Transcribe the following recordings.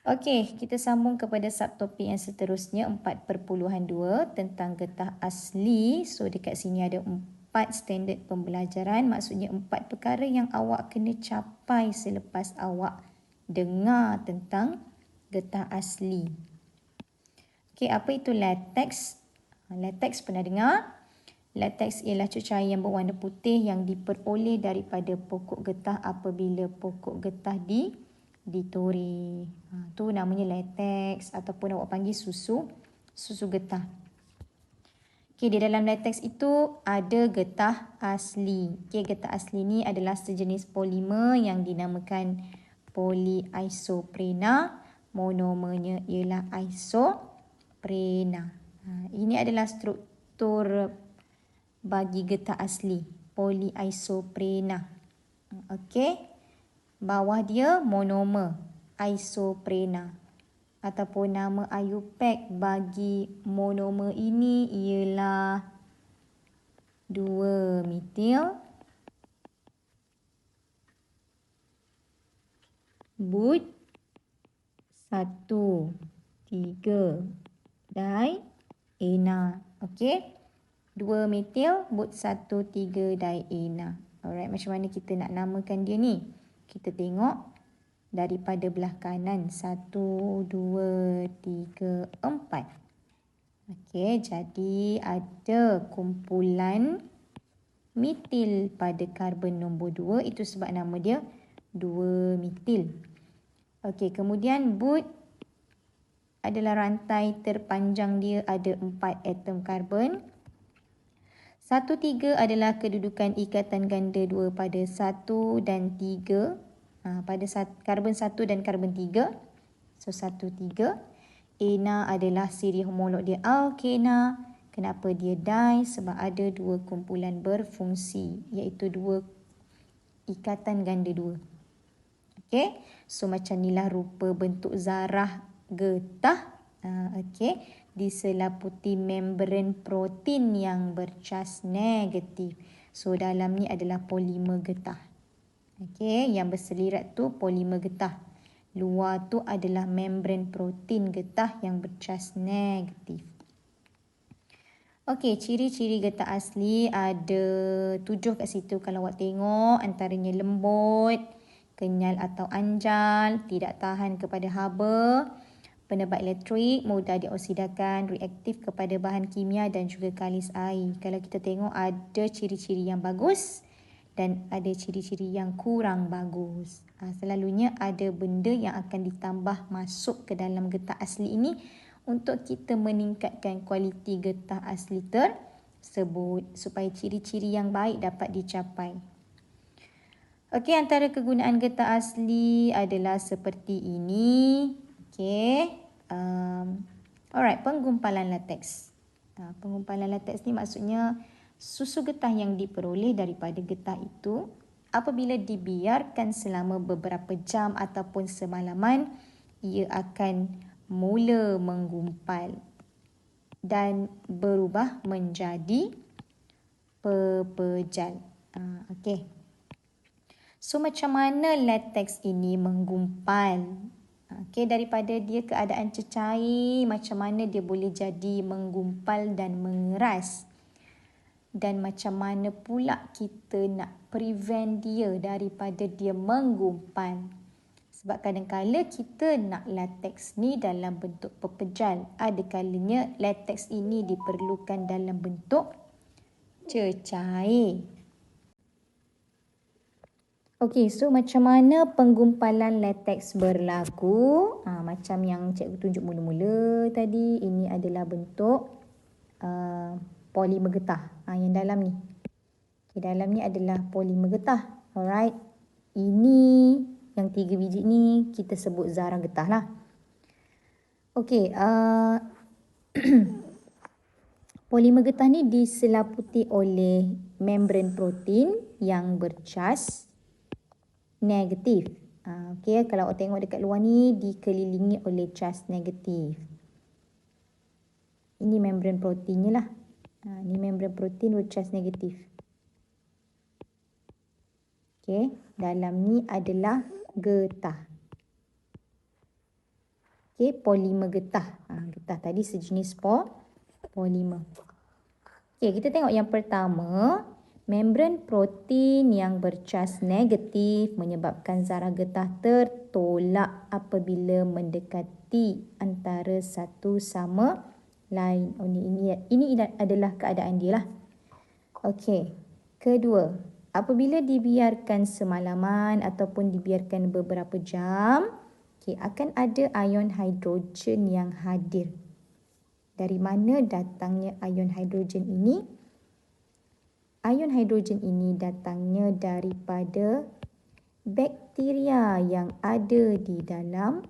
Okey, kita sambung kepada subtopik yang seterusnya 4.2 tentang getah asli. So dekat sini ada 4 standard pembelajaran, maksudnya 4 perkara yang awak kena capai selepas awak dengar tentang getah asli. Okey, apa itu latex? Latex pernah dengar? Latex ialah cecair yang berwarna putih yang diperoleh daripada pokok getah apabila pokok getah ditore. Tu namanya latex ataupun awak panggil susu getah. Okey, di dalam latex itu ada getah asli. Okey, getah asli ni adalah sejenis polimer yang dinamakan polyisoprena. Monomernya ialah isoprena. Ini adalah struktur bagi getah asli, polyisoprena. Okey. Bawah dia monomer, isoprena. Ataupun nama IUPAC bagi monomer ini ialah 2-metil but 1,3-diena. Okey. 2-metil but 1,3-diena. Alright, macam mana kita nak namakan dia ni? Kita tengok daripada belah kanan. 1, 2, 3, 4. Okey, jadi ada kumpulan metil pada karbon nombor 2. Itu sebab nama dia 2-metil. Okey, kemudian but adalah rantai terpanjang dia, ada 4 atom karbon. 1,3 adalah kedudukan ikatan ganda 2 pada 1 dan 3. Pada karbon 1 dan karbon 3. So 1,3. Ena adalah siri homolog dia alkena. Kenapa dia di? Sebab ada 2 kumpulan berfungsi, iaitu 2 ikatan ganda 2. Okey. So macam inilah rupa bentuk zarah getah. Okey. Diselaputi membran protein yang bercas negatif. So dalam ni adalah polimer getah. Okey, yang berselirat tu polimer getah. Luar tu adalah membran protein getah yang bercas negatif. Okey, ciri-ciri getah asli ada 7 kat situ kalau awak tengok. Antaranya lembut, kenyal atau anjal, tidak tahan kepada haba, penebat elektrik, mudah dioksidakan, reaktif kepada bahan kimia dan juga kalis air. Kalau kita tengok ada ciri-ciri yang bagus dan ada ciri-ciri yang kurang bagus. Selalunya ada benda yang akan ditambah masuk ke dalam getah asli ini untuk kita meningkatkan kualiti getah asli tersebut supaya ciri-ciri yang baik dapat dicapai. Okey, antara kegunaan getah asli adalah seperti ini. Okey. Alright, penggumpalan latex. Penggumpalan latex ni maksudnya susu getah yang diperoleh daripada getah itu apabila dibiarkan selama beberapa jam ataupun semalaman, ia akan mula menggumpal dan berubah menjadi pepejal. Okey. So macam mana latex ini menggumpal? Okey, daripada dia keadaan cecair, macam mana dia boleh jadi menggumpal dan mengeras? Dan macam mana pula kita nak prevent dia daripada dia menggumpal? Sebab kadang-kadang kita nak latex ni dalam bentuk pepejal. Ada kalanya latex ini diperlukan dalam bentuk cecair. Okey, so macam mana penggumpalan latex berlaku? Macam yang cikgu tunjuk mula-mula tadi, ini adalah bentuk polimer getah. Yang dalam ni. Okay, dalam ni adalah polimer getah. Alright. Ini yang 3 biji ni kita sebut zarah getah lah. Okey, polimer getah ni diselaputi oleh membran protein yang bercas negatif. Okey, kalau awak tengok dekat luar ni dikelilingi oleh cas negatif. Ini membran proteinnya lah. Ini membran protein bercas negatif. Okey, dalam ni adalah getah. Okey, polimer getah. Getah tadi sejenis polimer. Okey, kita tengok yang pertama. Membran protein yang bercas negatif menyebabkan zarah getah tertolak apabila mendekati antara satu sama lain. Ini adalah keadaan dia lah. Okey. Kedua, apabila dibiarkan semalaman ataupun dibiarkan beberapa jam, akan ada ion hidrogen yang hadir. Dari mana datangnya ion hidrogen ini? Ion hidrogen ini datangnya daripada bakteria yang ada di dalam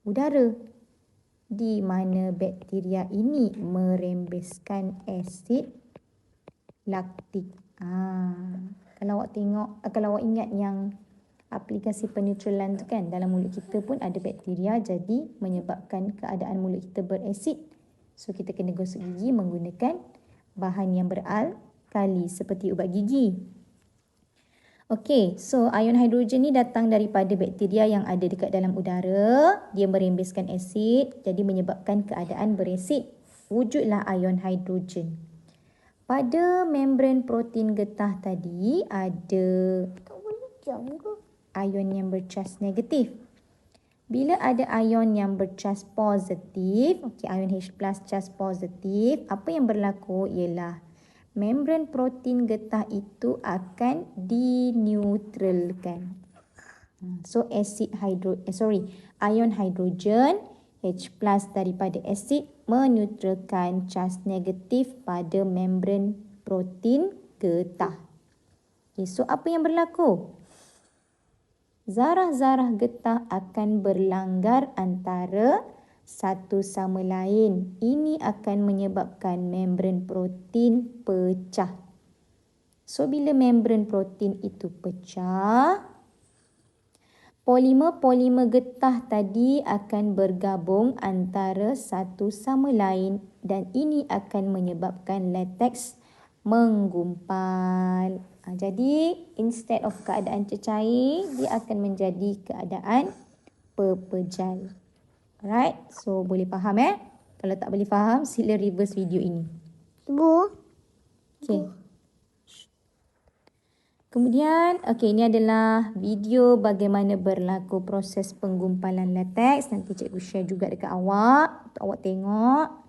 udara, di mana bakteria ini merembeskan asid laktik. Kalau awak tengok, kalau awak ingat yang aplikasi penetralan tu kan, dalam mulut kita pun ada bakteria, jadi menyebabkan keadaan mulut kita berasid. So kita kena gosok gigi menggunakan bahan yang beralkali seperti ubat gigi. Okey, so ion hidrogen ni datang daripada bakteria yang ada dekat dalam udara. Dia merembeskan asid, jadi menyebabkan keadaan berasid. Wujudlah ion hidrogen. Pada membran protein getah tadi ada ion yang bercas negatif. Bila ada ion yang bercas positif, ion H+ cas positif, apa yang berlaku ialah membran protein getah itu akan dineutralkan. So ion hidrogen H+ daripada asid meneutralkan cas negatif pada membran protein getah. So apa yang berlaku? Zarah-zarah getah akan berlanggar antara satu sama lain. Ini akan menyebabkan membran protein pecah. So bila membran protein itu pecah, polimer-polimer getah tadi akan bergabung antara satu sama lain dan ini akan menyebabkan lateks menggumpal. Jadi instead of keadaan cecair, dia akan menjadi keadaan pepejal. Alright, so boleh faham Kalau tak boleh faham, sila reverse video ini. Okay. Kemudian, ini adalah video bagaimana berlaku proses penggumpalan lateks. Nanti cikgu share juga dekat awak, untuk awak tengok.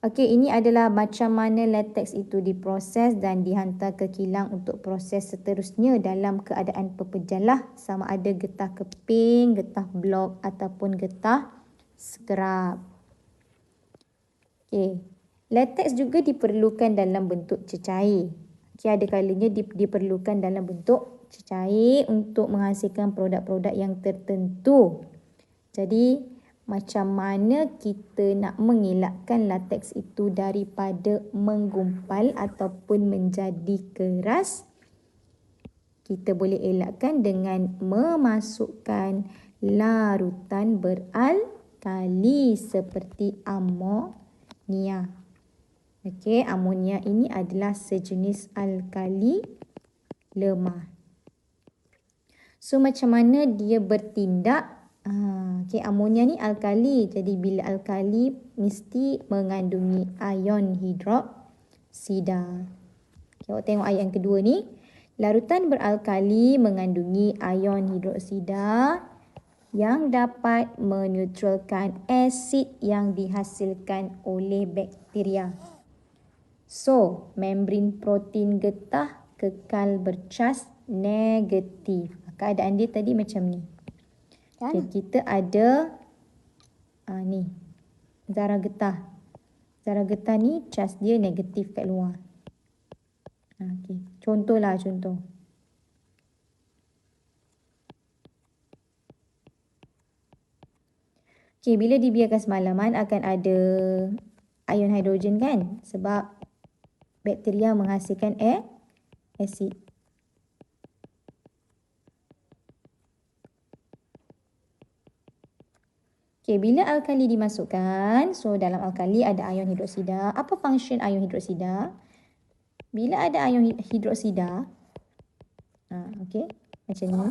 Ini adalah macam mana lateks itu diproses dan dihantar ke kilang untuk proses seterusnya dalam keadaan pepejal lah. Sama ada getah keping, getah blok ataupun getah scrub. Lateks juga diperlukan dalam bentuk cecair. Ada kalanya diperlukan dalam bentuk cecair untuk menghasilkan produk-produk yang tertentu. Jadi, macam mana kita nak mengelakkan lateks itu daripada menggumpal ataupun menjadi keras? Kita boleh elakkan dengan memasukkan larutan beralkali seperti amonia. Amonia ini adalah sejenis alkali lemah. So macam mana dia bertindak? Amonia ni alkali. Jadi bila alkali mesti mengandungi ion hidroksida. Awak tengok ayat yang kedua ni. Larutan beralkali mengandungi ion hidroksida yang dapat meneutralkan asid yang dihasilkan oleh bakteria. So, membran protein getah kekal bercas negatif. Keadaan dia tadi macam ni. Kita ada ni zarah getah. Zarah getah ni cas dia negatif kat luar. Contohlah contoh. Bila dibiarkan semalaman akan ada ion hidrogen kan? Sebab bakteria menghasilkan asid. Bila alkali dimasukkan, so dalam alkali ada ion hidroksida. Apa function ion hidroksida? Bila ada ion hidroksida, macam ni.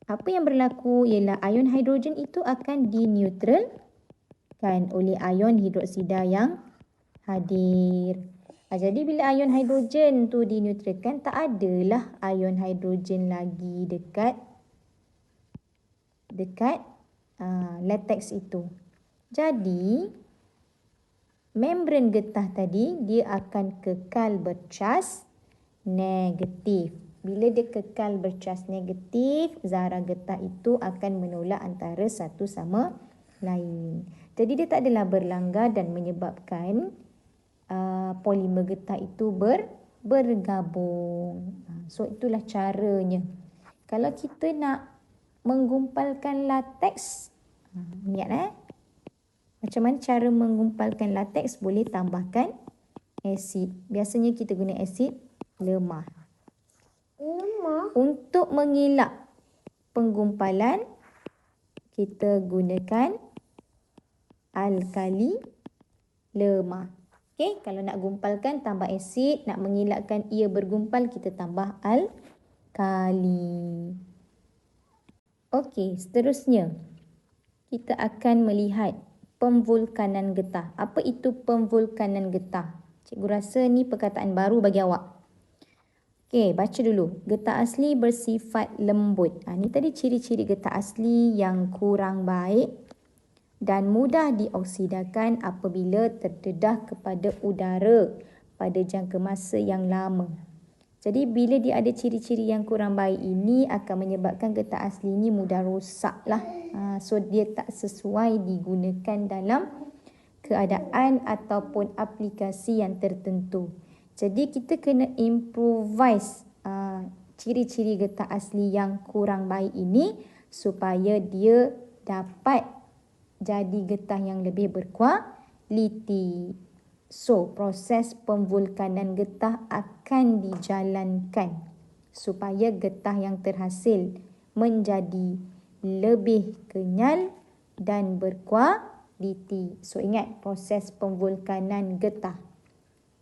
Apa yang berlaku ialah ion hidrogen itu akan dinetralkan oleh ion hidroksida yang hadir. Jadi bila ion hidrogen tu dinetralkan, tak adalah ion hidrogen lagi dekat latex itu. Jadi membran getah tadi dia akan kekal bercas negatif. Bila dia kekal bercas negatif, zarah getah itu akan menolak antara satu sama lain. Jadi dia tak adalah berlanggar dan menyebabkan polimer getah itu bergabung. So itulah caranya. Kalau kita nak menggumpalkan lateks, ingat macam mana cara menggumpalkan lateks? Boleh tambahkan asid. Biasanya kita guna asid lemah. Untuk mengelak penggumpalan, kita gunakan alkali lemah. Okey, kalau nak gumpalkan tambah asid, nak mengelakkan ia bergumpal kita tambah alkali. Okey, seterusnya kita akan melihat pemvulkanan getah. Apa itu pemvulkanan getah? Cikgu rasa ni perkataan baru bagi awak. Okey, baca dulu. Getah asli bersifat lembut. Ni tadi ciri-ciri getah asli yang kurang baik dan mudah dioksidakan apabila terdedah kepada udara pada jangka masa yang lama. Jadi bila dia ada ciri-ciri yang kurang baik ini akan menyebabkan getah asli ini mudah rosak lah. So dia tak sesuai digunakan dalam keadaan ataupun aplikasi yang tertentu. Jadi kita kena improvise ciri-ciri getah asli yang kurang baik ini supaya dia dapat jadi getah yang lebih berkualiti. So, proses pemvulkanan getah akan dijalankan supaya getah yang terhasil menjadi lebih kenyal dan berkualiti. So, ingat proses pemvulkanan getah.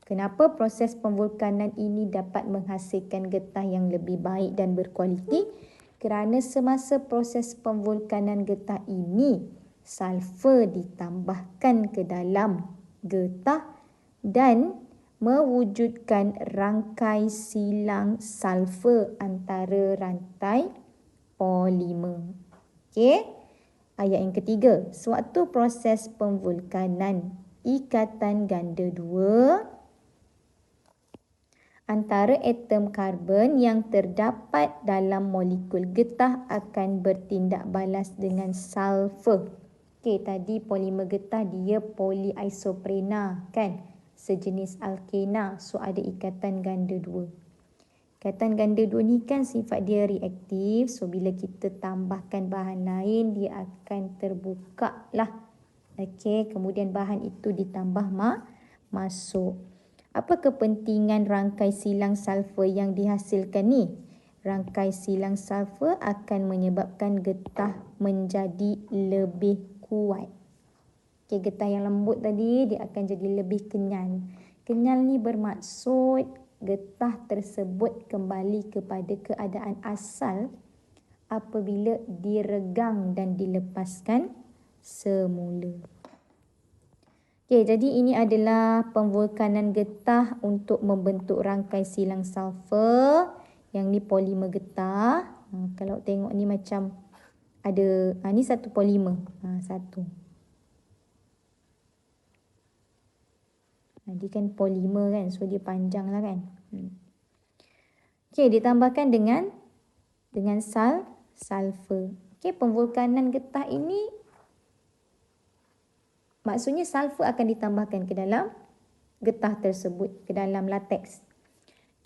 Kenapa proses pemvulkanan ini dapat menghasilkan getah yang lebih baik dan berkualiti? Kerana semasa proses pemvulkanan getah ini, sulfur ditambahkan ke dalam getah dan mewujudkan rangkai silang sulfur antara rantai polimer. Okey. Ayat yang ketiga, sewaktu proses pemvulkanan ikatan ganda 2 antara atom karbon yang terdapat dalam molekul getah akan bertindak balas dengan sulfur. Okey, tadi polimer getah dia polyisoprena kan? Sejenis alkena. So ada ikatan ganda 2. Ikatan ganda 2 ni kan sifat dia reaktif. So bila kita tambahkan bahan lain dia akan terbuka lah. Okey, kemudian bahan itu ditambah masuk. Apa kepentingan rangkai silang sulfur yang dihasilkan ni? Rangkai silang sulfur akan menyebabkan getah menjadi lebih kuat. Okay, getah yang lembut tadi dia akan jadi lebih kenyal. Kenyal ni bermaksud getah tersebut kembali kepada keadaan asal apabila diregang dan dilepaskan semula. Okey, jadi ini adalah pemvulkanan getah untuk membentuk rangkai silang sulfur. Yang ni polimer getah. Kalau tengok ni macam ada, ni satu polimer. Satu. Dia kan polimer kan, so dia panjang lah kan. Okey, ditambahkan dengan sulfur. Okey, pemvulkanan getah ini maksudnya sulfur akan ditambahkan ke dalam getah tersebut, ke dalam lateks.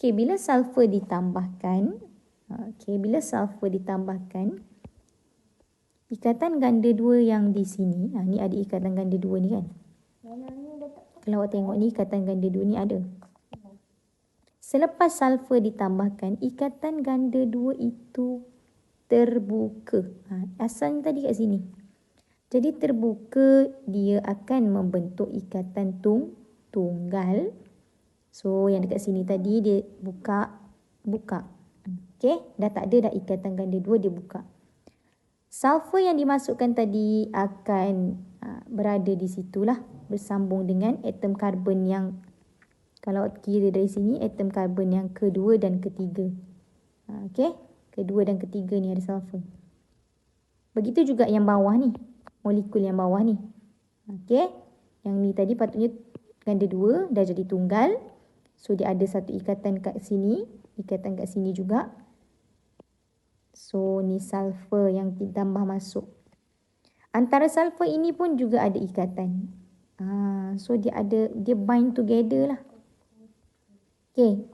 Okey, bila sulfur ditambahkan, ikatan ganda 2 yang di sini, ni ada ikatan ganda 2 ni kan. Kalau awak tengok ni ikatan ganda 2 ni ada. Selepas sulfur ditambahkan, ikatan ganda 2 itu terbuka. Asalnya tadi kat sini. Jadi terbuka, dia akan membentuk ikatan tunggal. So yang dekat sini tadi dia buka. Okey, dah tak ada dah ikatan ganda 2 dia buka. Sulfur yang dimasukkan tadi akan berada di situlah bersambung dengan atom karbon yang, kalau kira dari sini, atom karbon yang kedua dan ketiga. Okey, kedua dan ketiga ni ada sulfur. Begitu juga yang bawah ni, molekul yang bawah ni. Okey, yang ni tadi patutnya ganda dua, dah jadi tunggal. So dia ada satu ikatan kat sini, ikatan kat sini juga. So ni sulfur yang ditambah masuk. Antara sulfur ini pun juga ada ikatan. So dia bind together lah. Okey.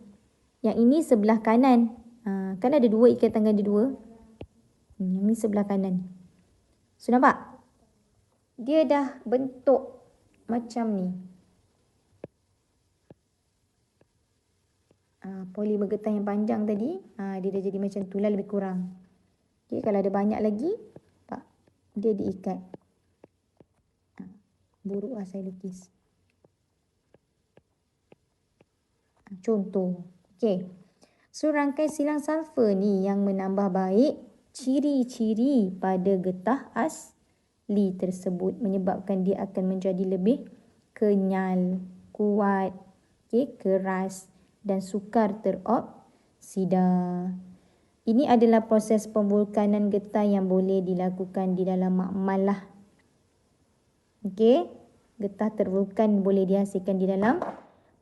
Yang ini sebelah kanan. Kan ada dua ikatan ganda dua. Yang ni sebelah kanan. So nampak? Dia dah bentuk macam ni. Polimer getah yang panjang tadi, dia dah jadi macam tu lah, lebih kurang. Okay, kalau ada banyak lagi, dia diikat. Buruk lah saya lukis. Contoh. Okay. So rangkai silang sulfur ni yang menambah baik ciri-ciri pada getah asli tersebut, menyebabkan dia akan menjadi lebih kenyal, kuat, keras dan sukar teroksida. Ini adalah proses pemvulkanan getah yang boleh dilakukan di dalam makmal lah. Okey, getah tervulkan boleh dihasilkan di dalam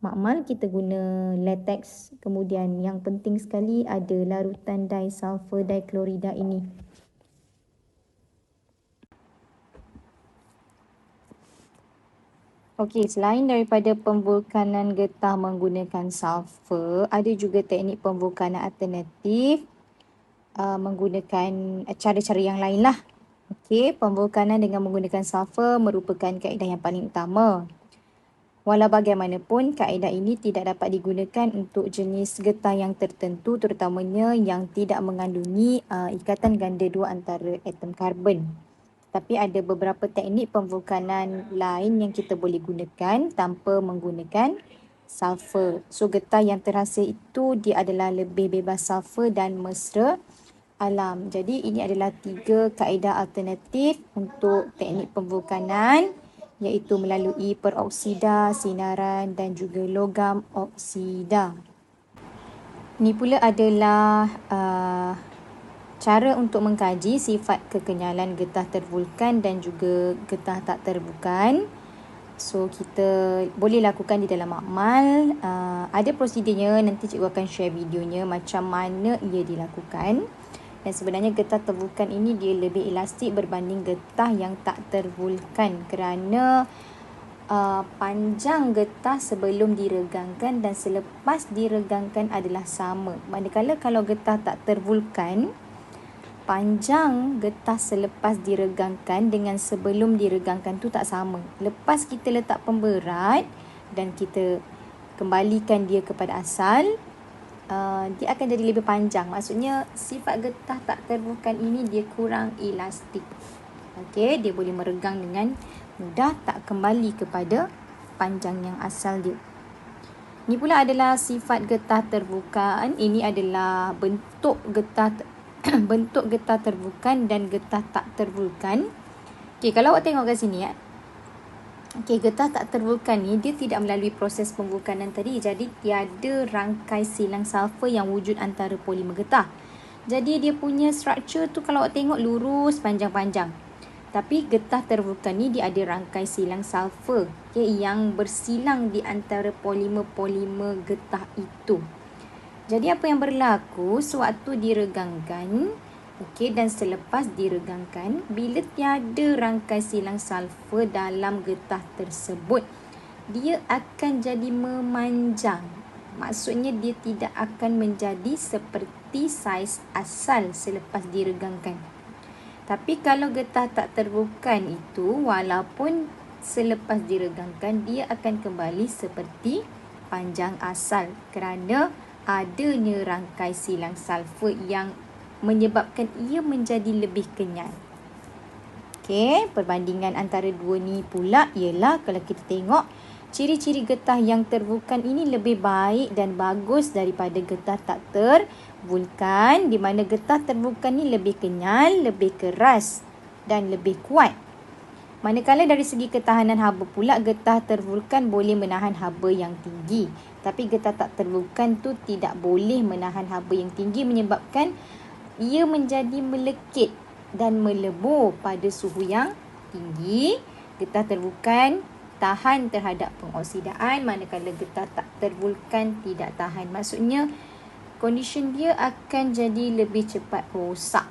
makmal. Kita guna latex. Kemudian yang penting sekali ada larutan disulfur diklorida ini. Okey, selain daripada pemvulkanan getah menggunakan sulfur, ada juga teknik pemvulkanan alternatif menggunakan cara-cara yang lain lah. Okey, pemvulkanan dengan menggunakan sulfur merupakan kaedah yang paling utama. Walau bagaimanapun, kaedah ini tidak dapat digunakan untuk jenis getah yang tertentu, terutamanya yang tidak mengandungi ikatan ganda dua antara atom karbon. Tapi ada beberapa teknik pemvulkanan lain yang kita boleh gunakan tanpa menggunakan sulfur. So getah yang terhasil itu dia adalah lebih bebas sulfur dan mesra alam. Jadi ini adalah 3 kaedah alternatif untuk teknik pemvulkanan, iaitu melalui peroksida, sinaran dan juga logam oksida. Ini pula adalah cara untuk mengkaji sifat kekenyalan getah tervulkan dan juga getah tak tervulkan. So kita boleh lakukan di dalam makmal. Ada prosedurnya, nanti cikgu akan share videonya macam mana ia dilakukan. Dan sebenarnya getah tervulkan ini dia lebih elastik berbanding getah yang tak tervulkan kerana panjang getah sebelum diregangkan dan selepas diregangkan adalah sama. Manakala kalau getah tak tervulkan, panjang getah selepas diregangkan dengan sebelum diregangkan tu tak sama. Lepas kita letak pemberat dan kita kembalikan dia kepada asal, dia akan jadi lebih panjang. Maksudnya sifat getah tak tervulkan ini dia kurang elastik. Okey, dia boleh meregang dengan mudah, tak kembali kepada panjang yang asal dia. Ini pula adalah sifat getah tervulkan. Ini adalah bentuk getah bentuk getah tervulkan dan getah tak tervulkan. Okey, kalau awak tengok kat sini Okey, getah tak tervulkan ni dia tidak melalui proses pemvulkanan tadi. Jadi tiada rangkai silang sulfur yang wujud antara polimer getah. Jadi dia punya structure tu kalau awak tengok lurus panjang-panjang. Tapi getah tervulkan ni dia ada rangkai silang sulfur, yang bersilang di antara polimer-polimer getah itu. Jadi apa yang berlaku sewaktu diregangkan, dan selepas diregangkan, bila tiada rangkai silang sulfur dalam getah tersebut, dia akan jadi memanjang. Maksudnya dia tidak akan menjadi seperti saiz asal selepas diregangkan. Tapi kalau getah tak tervulkan itu, walaupun selepas diregangkan, dia akan kembali seperti panjang asal kerana adanya rangkai silang sulfur yang menyebabkan ia menjadi lebih kenyal. Okey, perbandingan antara dua ni pula ialah kalau kita tengok ciri-ciri getah yang tervulkan ini lebih baik dan bagus daripada getah tak tervulkan. vulkan, di mana getah tervulkan ni lebih kenyal, lebih keras dan lebih kuat. Manakala dari segi ketahanan haba pula, getah tervulkan boleh menahan haba yang tinggi. Tapi getah tak tervulkan tu tidak boleh menahan haba yang tinggi, menyebabkan ia menjadi melekit dan melebur pada suhu yang tinggi. Getah tervulkan tahan terhadap pengoksidaan, manakala getah tak tervulkan tidak tahan. Maksudnya, condition dia akan jadi lebih cepat rosak.